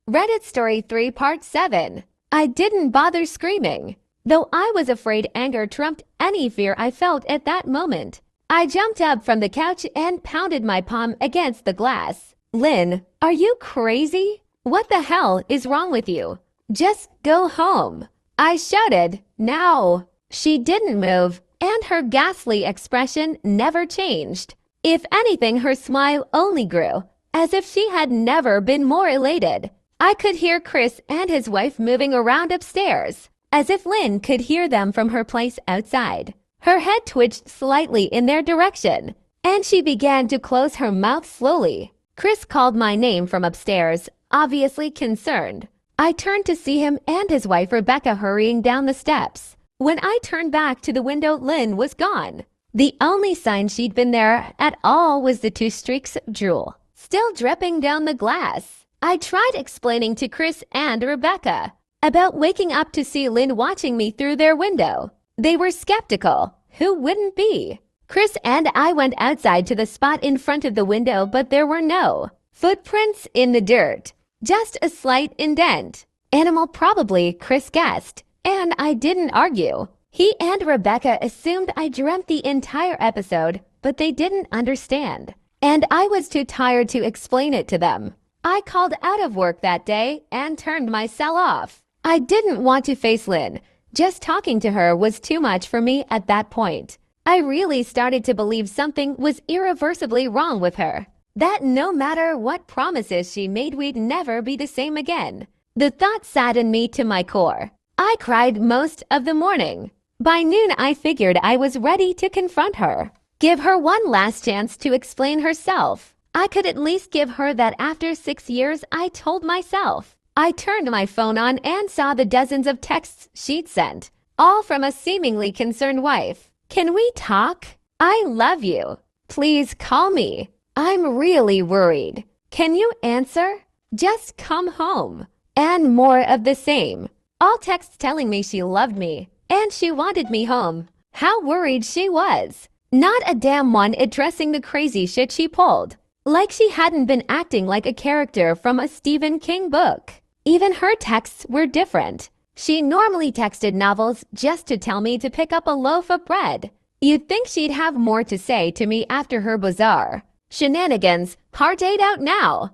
Reddit Story 3 Part 7. I didn't bother screaming, though I was afraid anger trumped any fear I felt at that moment. I jumped up from the couch and pounded my palm against the glass. Lynn, are you crazy? What the hell is wrong with you? Just go home, I shouted. Now. She didn't move, and her ghastly expression never changed. If anything, her smile only grew, as if she had never been more elated. I could hear Chris and his wife moving around upstairs, as if Lynn could hear them from her place outside. Her head twitched slightly in their direction, and she began to close her mouth slowly. Chris called my name from upstairs, obviously concerned. I turned to see him and his wife Rebecca hurrying down the steps. When I turned back to the window, Lynn was gone. The only sign she'd been there at all was the 2 streaks of drool, still dripping down the glass. I tried explaining to Chris and Rebecca about waking up to see Lynn watching me through their window. They were skeptical. Who wouldn't be? Chris and I went outside to the spot in front of the window, but there were no footprints in the dirt. Just a slight indent. Animal probably, Chris guessed, and I didn't argue. He and Rebecca assumed I dreamt the entire episode, but they didn't understand, and I was too tired to explain it to them. I called out of work that day and turned my cell off. I didn't want to face Lynn. Just talking to her was too much for me at that point. I really started to believe something was irreversibly wrong with her. That no matter what promises she made, we'd never be the same again. The thought saddened me to my core. I cried most of the morning. By noon, I figured I was ready to confront her. Give her one last chance to explain herself. I could at least give her that after 6 years, I told myself. I turned my phone on and saw the dozens of texts she'd sent, all from a seemingly concerned wife. Can we talk? I love you. Please call me. I'm really worried. Can you answer? Just come home. And more of the same. All texts telling me she loved me and she wanted me home. How worried she was. Not a damn one addressing the crazy shit she pulled. Like she hadn't been acting like a character from a Stephen King book. Even her texts were different. She normally texted novels just to tell me to pick up a loaf of bread. You'd think she'd have more to say to me after her bizarre shenanigans. Heart ate out now.